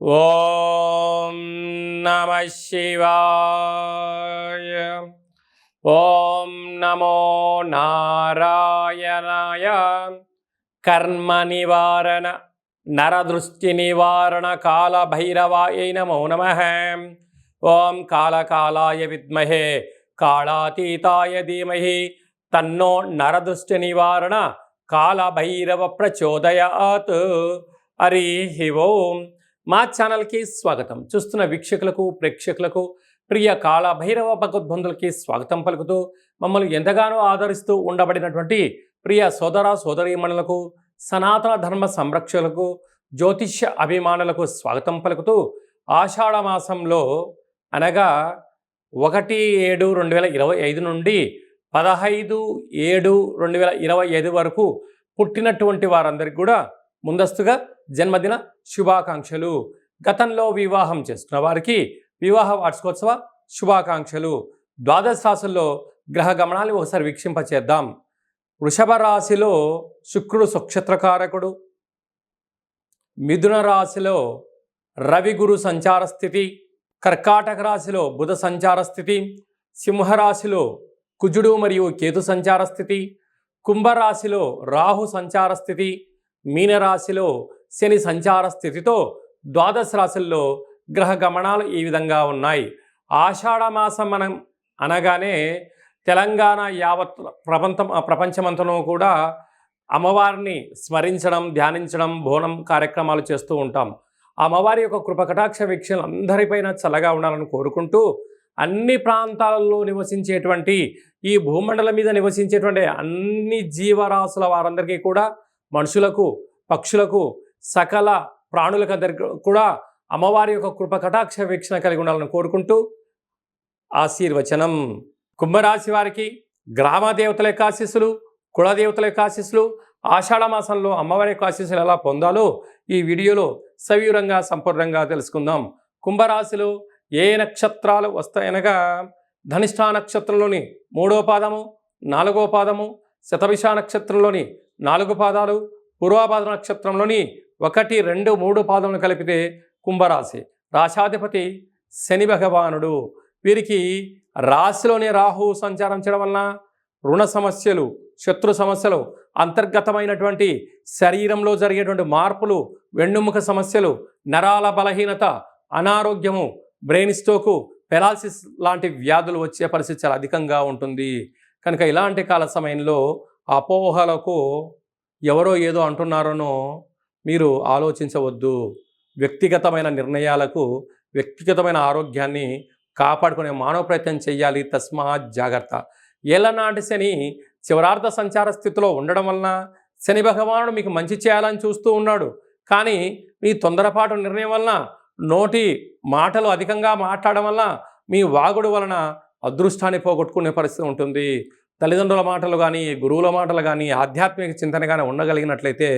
ఓం నమ శివాయ. ఓం నమో నారాయణాయ. కర్మ నివారణ నరదృష్టి నివారణ కాళభైరవాయ నమో నమః. ఓం కాళకాలాయ విద్మహే కాళాతీతాయ ధీమహి తన్నో నరదృష్టి నివారణ కాళభైరవ ప్రచోదయాత్. హరి ఓం. మా ఛానల్కి స్వాగతం. చూస్తున్న వీక్షకులకు ప్రేక్షకులకు ప్రియ కాళభైరవ భగవద్బంధులకి స్వాగతం పలుకుతూ మమ్మల్ని ఎంతగానో ఆదరిస్తూ ఉండబడినటువంటి ప్రియ సోదర సోదరీమణులకు సనాతన ధర్మ సంరక్షకులకు జ్యోతిష్య అభిమానులకు స్వాగతం పలుకుతూ ఆషాఢ మాసంలో అనగా 1/7/2025 నుండి 15/7/2025 వరకు పుట్టినటువంటి వారందరికీ కూడా ముందస్తుగా జన్మదిన శుభాకాంక్షలు. గతంలో వివాహం చేసుకున్న వారికి వివాహ వార్షికోత్సవ శుభాకాంక్షలు. ద్వాదశ రాశుల్లో గ్రహ గమనాన్ని ఒకసారి వీక్షింపచేద్దాం. వృషభ రాశిలో శుక్రుడు సుక్షత్రకారకుడు. మిథున రాశిలో రవి గురు సంచార స్థితి. కర్కాటక రాశిలో బుధ సంచార స్థితి. సింహరాశిలో కుజుడు మరియు కేతు సంచార స్థితి. కుంభరాశిలో రాహు సంచార స్థితి. మీనరాశిలో శని సంచార స్థితితో ద్వాదశ రాశుల్లో గ్రహ గమనాలు ఈ విధంగా ఉన్నాయి. ఆషాఢ మాసం మనం అనగానే తెలంగాణ యావత్ ప్రపంచమంతనూ కూడా అమ్మవారిని స్మరించడం, ధ్యానించడం, బోనం కార్యక్రమాలు చేస్తూ ఉంటాం. అమ్మవారి యొక్క కృపకటాక్ష వీక్షణలు అందరిపైన చల్లగా ఉండాలని కోరుకుంటూ అన్ని ప్రాంతాలలో నివసించేటువంటి ఈ భూమండలం మీద నివసించేటువంటి అన్ని జీవరాశుల వారందరికీ కూడా, మనుషులకు, పక్షులకు, సకల ప్రాణులకందరికీ కూడా అమ్మవారి యొక్క కృప కటాక్ష వీక్షణ కలిగి ఉండాలని కోరుకుంటూ ఆశీర్వచనం. కుంభరాశి వారికి గ్రామ దేవతల యొక్క ఆశీస్సులు, కులదేవతల యొక్క ఆశీస్సులు, ఆషాఢ మాసంలో అమ్మవారి యొక్క ఆశీస్సులు ఎలా పొందాలో ఈ వీడియోలో సవివరంగా సంపూర్ణంగా తెలుసుకుందాం. కుంభరాశిలో ఏ నక్షత్రాలు వస్తాయనగా ధనిష్ఠా నక్షత్రంలోని 3వ పాదము, 4వ పాదము, శతభిష నక్షత్రంలోని 4 పాదాలు, పూర్వభాద్ర నక్షత్రంలోని 1, 2, 3 పాదములు కలిపితే కుంభరాశి. రాశాధిపతి శని భగవానుడు. వీరికి రాశిలోని రాహు సంచారం చేయడం వలన రుణ సమస్యలు, శత్రు సమస్యలు, అంతర్గతమైనటువంటి శరీరంలో జరిగేటువంటి మార్పులు, వెన్నుముక సమస్యలు, నరాల బలహీనత, అనారోగ్యము, బ్రెయిన్ స్ట్రోకు, పెరాలసిస్ లాంటి వ్యాధులు వచ్చే పరిస్థితి చాలా అధికంగా ఉంటుంది. కనుక ఇలాంటి కాల సమయంలో అపోహలకు ఎవరో ఏదో అంటున్నారనో మీరు ఆలోచించవద్దు. వ్యక్తిగతమైన నిర్ణయాలకు, వ్యక్తిగతమైన ఆరోగ్యాన్ని కాపాడుకునే మానవ ప్రయత్నం చేయాలి. తస్మాత్ జాగ్రత్త. ఏళ్ళనాటి శని చివరార్ధ సంచార స్థితిలో ఉండడం వలన శని భగవానుడు మీకు మంచి చేయాలని చూస్తూ ఉన్నాడు. కానీ మీ తొందరపాటు నిర్ణయం వలన, నోటి మాటలు అధికంగా మాట్లాడడం వలన, మీ వాగుడు వలన అదృష్టాన్ని పోగొట్టుకునే పరిస్థితి ఉంటుంది. తల్లిదండ్రుల మాటలు కానీ, గురువుల మాటలు కానీ, ఆధ్యాత్మిక చింతన కానీ ఉండగలిగినట్లయితే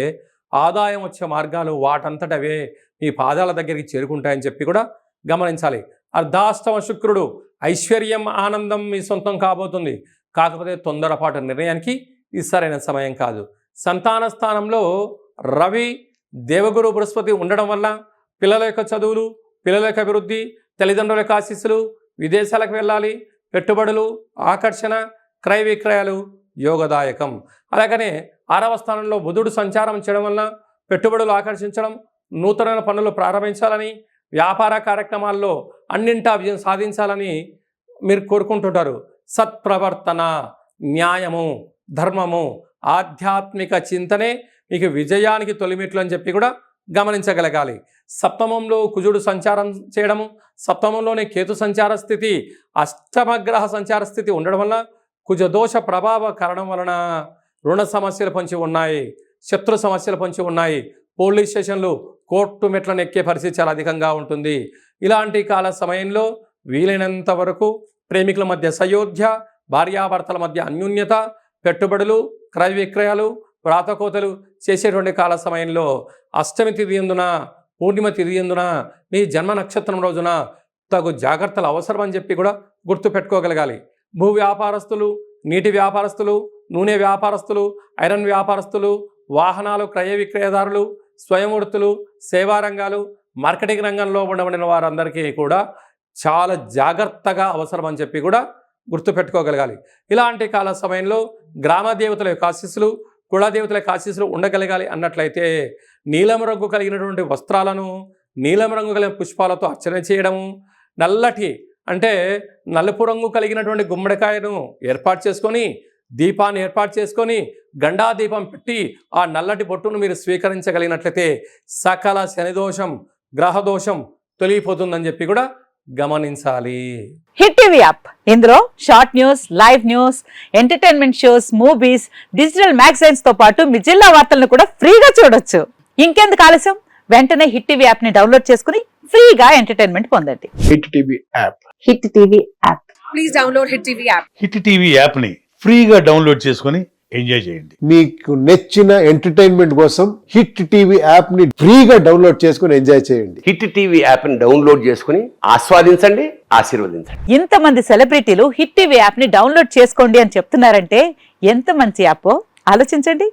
ఆదాయం వచ్చే మార్గాలు వాటంతటవే మీ పాదాల దగ్గరికి చేరుకుంటాయని చెప్పి కూడా గమనించాలి. అర్ధాష్టమ శుక్రుడు ఐశ్వర్యం, ఆనందం మీ సొంతం కాబోతుంది. కాకపోతే తొందరపాటు నిర్ణయానికి ఇది సరైన సమయం కాదు. సంతాన స్థానంలో రవి, దేవగురు, బృహస్పతి ఉండడం వల్ల పిల్లల యొక్క చదువులు, పిల్లల యొక్క అభివృద్ధి, తల్లిదండ్రుల యొక్క ఆశీస్సులు, విదేశాలకు వెళ్ళాలి, పెట్టుబడులు, ఆకర్షణ, క్రయ విక్రయాలు యోగదాయకం. అలాగనే 6వ స్థానంలో బుధుడు సంచారం చేయడం వలన పెట్టుబడులు ఆకర్షించడం, నూతన పనులు ప్రారంభించాలని, వ్యాపార కార్యక్రమాల్లో అన్నింటా విజయం సాధించాలని మీరు కోరుకుంటుంటారు. సత్ప్రవర్తన, న్యాయము, ధర్మము, ఆధ్యాత్మిక చింతనే మీకు విజయానికి తొలిమెట్లు అని చెప్పి కూడా గమనించగలగాలి. సప్తమంలో కుజుడు సంచారం చేయడము, సప్తమంలోనే కేతు సంచార స్థితి, అష్టమగ్రహ సంచార స్థితి ఉండడం వలన కుజదోష ప్రభావ కారణం వలన రుణ సమస్యలు పొంచి ఉన్నాయి, శత్రు సమస్యలు పొంచి ఉన్నాయి. పోలీస్ స్టేషన్లు, కోర్టు మెట్లను ఎక్కే పరిస్థితి చాలా అధికంగా ఉంటుంది. ఇలాంటి కాల సమయంలో వీలైనంత వరకు ప్రేమికుల మధ్య సయోధ్య, భార్యాభర్తల మధ్య అన్యోన్యత, పెట్టుబడులు, క్రయ విక్రయాలు, వ్రాతకోతలు చేసేటువంటి కాల సమయంలో అష్టమి తిథి ఎందున, పూర్ణిమ తిథి ఎందున, మీ జన్మ నక్షత్రం రోజున తగు జాగ్రత్తలు అవసరం అని చెప్పి కూడా గుర్తుపెట్టుకోగలగాలి. భూ వ్యాపారస్తులు, నీటి వ్యాపారస్తులు, నూనె వ్యాపారస్తులు, ఐరన్ వ్యాపారస్తులు, వాహనాలు క్రయ విక్రయదారులు, స్వయం వృత్తులు, సేవా రంగాలు, మార్కెటింగ్ రంగంలో ఉండబడిన వారందరికీ కూడా చాలా జాగ్రత్తగా అవసరం అని చెప్పి కూడా గుర్తుపెట్టుకోగలగాలి. ఇలాంటి కాల సమయంలో గ్రామ దేవతల యొక్క ఆశీస్సులు, కులదేవతల యొక్క ఆశీస్సులు ఉండగలగాలి అన్నట్లయితే నీలం రంగు కలిగినటువంటి వస్త్రాలను, నీలం రంగు కలిగిన పుష్పాలతో అర్చన చేయడము, నల్లటి అంటే నలుపు రంగు కలిగినటువంటి గుమ్మడికాయను ఏర్పాటు చేసుకొని, దీపాన్ని ఏర్పాటు చేసుకొని, గండా దీపం పెట్టి ఆ నల్లటి బొట్టును మీరు స్వీకరించగలిగినట్లయితే సకల శనిదోషం, గ్రహదోషం తొలగిపోతుందని చెప్పి కూడా గమనించాలి. హిట్ టీవీ యాప్, ఇందులో short news, live news, entertainment shows, movies, digital magazines తో పాటు మీ జిల్లా వార్తలను కూడా ఫ్రీగా చూడొచ్చు. ఇంకెందుకు ఆలస్యం, వెంటనే హిట్ టీవీ యాప్ ని డౌన్లోడ్ చేసుకుని ఫ్రీగా ఎంటర్టైన్మెంట్ పొందండి. Hit TV app. Hit TV app. Please download hit TV app. Hit TV app ని ఫ్రీగా డౌన్లోడ్ చేసుకొని ఎంజాయ్ చేయండి. మీకు నచ్చిన ఎంటర్టైన్మెంట్ కోసం హిట్ టీవీ యాప్ ని ఫ్రీగా డౌన్లోడ్ చేసుకుని ఎంజాయ్ చేయండి. హిట్ టీవీ యాప్ ని డౌన్లోడ్ చేసుకుని ఆస్వాదించండి, ఆశీర్వదించండి. ఇంతమంది సెలబ్రిటీలు హిట్ టీవీ యాప్ ని డౌన్లోడ్ చేసుకోండి అని చెప్తున్నారంటే ఎంత మంచి యాప్ ఆలోచించండి.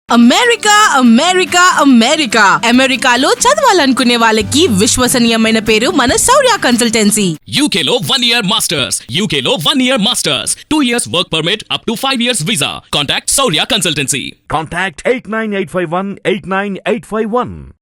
అమెరికా అమెరికా అమెరికా అమెరికాలో చదవాలనుకునే వాళ్ళకి విశ్వసనీయమైన పేరు మన శౌర్య కన్సల్టెన్సీ. UK లో 1 year masters, UK లో 1 year masters, 2 years work permit up to 5 years visa. Contact Saurya Consultancy. Contact 89851 89851.